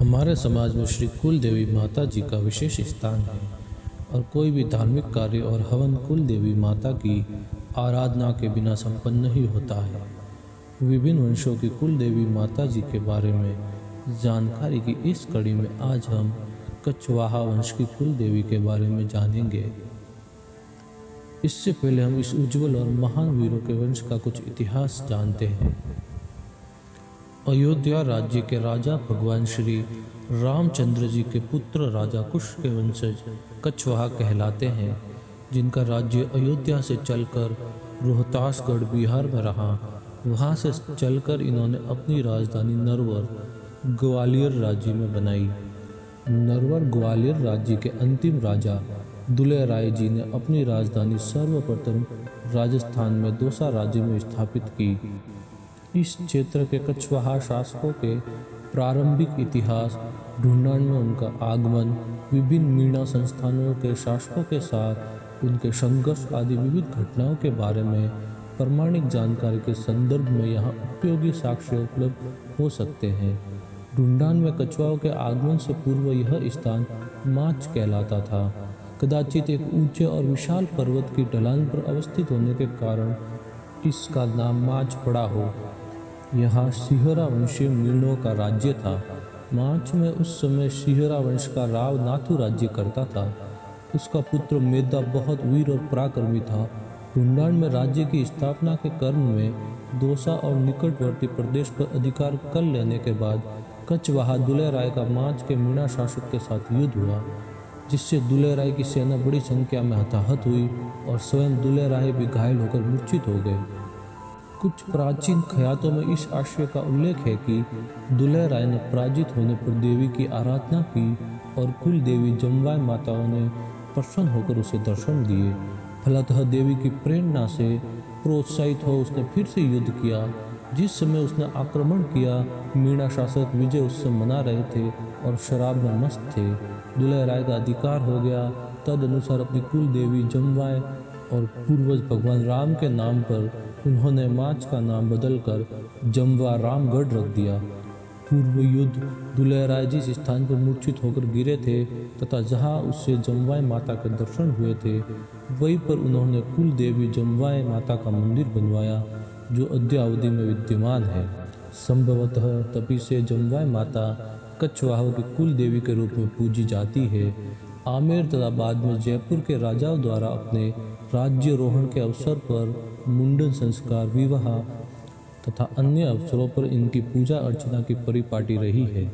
हमारे समाज में श्री कुल देवी माता जी का विशेष स्थान है और कोई भी धार्मिक कार्य और हवन कुल देवी माता की आराधना के बिना संपन्न नहीं होता है। विभिन्न वंशों की कुल देवी माता जी के बारे में जानकारी की इस कड़ी में आज हम कछवाहा वंश की कुल देवी के बारे में जानेंगे। इससे पहले हम इस उज्जवल और महान वीरों के वंश का कुछ इतिहास जानते हैं। अयोध्या राज्य के राजा भगवान श्री रामचंद्र जी के पुत्र राजा कुश के वंशज कछवाहा कहलाते हैं, जिनका राज्य अयोध्या से चलकर रोहतासगढ़ बिहार में रहा। वहां से चलकर इन्होंने अपनी राजधानी नरवर ग्वालियर राज्य में बनाई। नरवर ग्वालियर राज्य के अंतिम राजा दुले राय जी ने अपनी राजधानी सर्वप्रथम राजस्थान में दौसा राज्य में स्थापित की। इस क्षेत्र के कछवाहा शासकों के प्रारंभिक इतिहास ढूंढान में उनका आगमन, विभिन्न मीणा संस्थानों के शासकों के साथ उनके संघर्ष आदि विविध घटनाओं के बारे में प्रमाणिक जानकारी के संदर्भ में यहाँ उपयोगी साक्ष्य उपलब्ध हो सकते हैं। ढूंढान में कछवाहों के आगमन से पूर्व यह स्थान माच कहलाता था। कदाचित एक ऊंचे और विशाल पर्वत की ढलान पर अवस्थित होने के कारण इसका नाम माच पड़ा हो। यहाँ सिहरा वंशीय मीणों का राज्य था। माच में उस समय सिहरा वंश का राव नाथू राज्य करता था। उसका पुत्र मेदा बहुत वीर और पराक्रमी था। ढूंढान में राज्य की स्थापना के क्रम में दौसा और निकटवर्ती प्रदेश पर अधिकार कर लेने के बाद कछवाहा दुले राय का माच के मीणा शासक के साथ युद्ध हुआ, जिससे दुले राय की सेना बड़ी संख्या में हताहत हुई और स्वयं दुले राय भी घायल होकर मूर्छित हो गए। कुछ प्राचीन ख्यातों में इस आशय का उल्लेख है कि दुले राय ने पराजित होने पर देवी की आराधना की और कुल देवी जमवाय माताओं ने प्रसन्न होकर उसे दर्शन दिए। फलतः देवी की प्रेरणा से प्रोत्साहित हो उसने फिर से युद्ध किया। जिस समय उसने आक्रमण किया, मीणा शासक विजय उत्सव मना रहे थे और शराब में मस्त थे। दुले राय का अधिकार हो गया। तद अनुसार अपनी कुल देवी जमवाय और पूर्वज भगवान राम के नाम पर उन्होंने माच का नाम बदलकर जमवा रामगढ़ रख दिया। पूर्व युद्ध दुले राय जिस स्थान पर मूर्छित होकर गिरे थे तथा जहां उससे जमवाय माता के दर्शन हुए थे, वहीं पर उन्होंने कुल देवी जमवाय माता का मंदिर बनवाया, जो अद्यावधि में विद्यमान है। संभवतः तभी से जमवाय माता कछवाहों की कुल देवी के रूप में पूजी जाती है। आमेर तथा बाद में जयपुर के राजाओं द्वारा अपने राज्यरोहण के अवसर पर मुंडन संस्कार, विवाह तथा अन्य अवसरों पर इनकी पूजा अर्चना की परिपाटी रही है।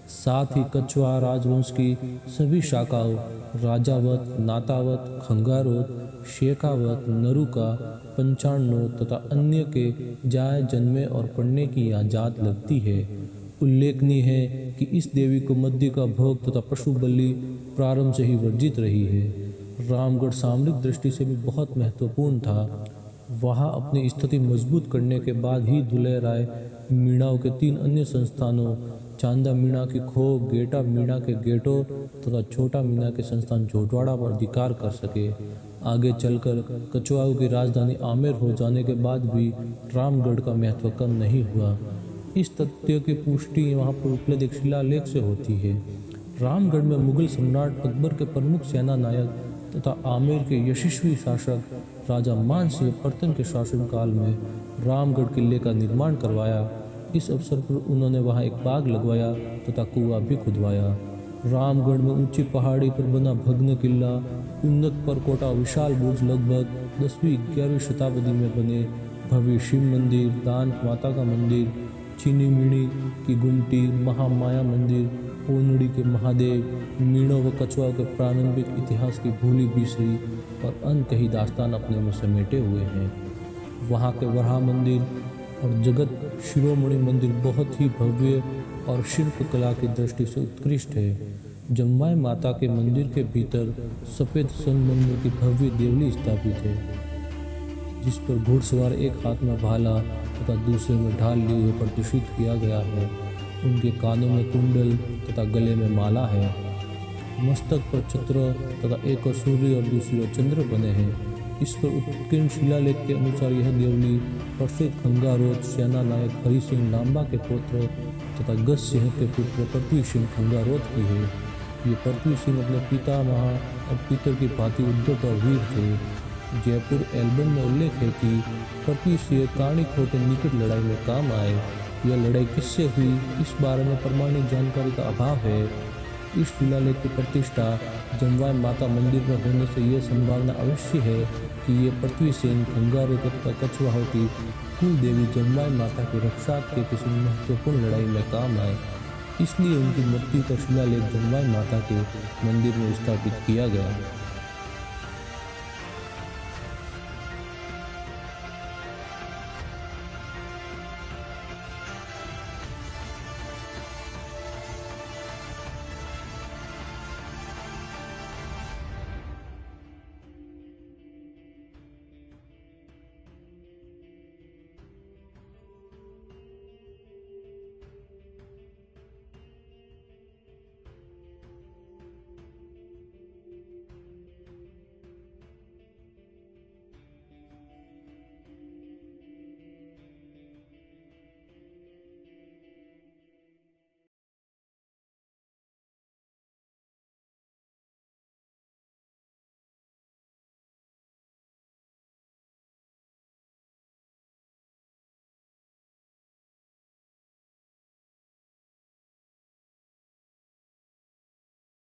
साथ ही कछवाहा राजवंश की सभी शाखाओं राजावत, नातावत, खंगारोत, शेखावत, नरुका, पंचाणनो तथा अन्य के जाए, जन्मे और पढ़ने की यहाँ जात लगती है। उल्लेखनीय है कि इस देवी को मध्य का भोग तथा पशु बलि प्रारंभ से ही वर्जित रही है। रामगढ़ सामरिक दृष्टि से भी बहुत महत्वपूर्ण था। वहाँ अपनी स्थिति मजबूत करने के बाद ही दुले राय मीणाओं के 3 अन्य संस्थानों चांदा मीणा की खो, गेटा मीणा के गेटो तथा छोटा मीणा के संस्थान झोटवाड़ा पर अधिकार कर सके। आगे चलकर कछवाहों की राजधानी आमेर हो जाने के बाद भी रामगढ़ का महत्व कम नहीं हुआ। इस तथ्य की पुष्टि वहाँ पर उपलब्ध एक शिलालेख से होती है। रामगढ़ में मुगल सम्राट अकबर के प्रमुख सेना नायक तथा आमेर के यशस्वी शासक राजा मान सिंह प्रथम के शासनकाल में रामगढ़ किले का निर्माण करवाया। इस अवसर पर उन्होंने वहां एक बाग लगवाया तथा कुआं भी खुदवाया। रामगढ़ में ऊंची पहाड़ी पर बना भग्न किला, उन्नत परकोटा, विशाल बुर्ज लगभग 10वीं-11वीं शताब्दी में बने भव्य शिव मंदिर, दांत माता का मंदिर, चीनी मीणी की गुमटी, महामाया मंदिर, ओनड़ी के महादेव, मीणों व कछवाहों के प्रारंभिक इतिहास की भूली बिसरी और अनकही दास्तान अपने में समेटे हुए हैं। वहाँ के वराह मंदिर और जगत शिरोमणि मंदिर बहुत ही भव्य और शिल्पकला की दृष्टि से उत्कृष्ट है। जमवाय माता के मंदिर के भीतर सफ़ेद संगमरमर की भव्य देवली स्थापित है, जिस पर घुड़सवार एक हाथ में भाला तथा दूसरे में ढाल लिए हुए प्रदर्शित किया गया है। उनके कानों में कुंडल तथा गले में माला है। मस्तक पर छत्र तथा एक और सूर्य और दूसरी ओर चंद्र बने हैं। इस पर उत्कीर्ण शिलालेख के अनुसार यह देवली प्रसिद्ध खंगारोत सेना नायक हरि सिंह लांबा के पुत्र तथा गज सिंह के पुत्र पृथ्वी सिंह खंगारोत की है। ये पृथ्वी सिंह अपने पितामह और पितर की भांति उद्यत और वीर थे। जयपुर एल्बम में उल्लेख है कि पृथ्वी सिंह काणीखोर के निकट लड़ाई में काम आए। यह लड़ाई किससे हुई, इस बारे में प्रमाणित जानकारी का अभाव है। इस शिलालेख की प्रतिष्ठा जमवाई माता मंदिर में होने से यह संभावना अवश्य है कि ये पृथ्वी सेन खंगारोत तथा कछवाहों की कुल देवी जमवाई माता की रक्षा के किसी महत्वपूर्ण लड़ाई में काम आए, इसलिए उनकी मूर्ति का शिलालेख जमवाई माता के मंदिर में स्थापित किया गया।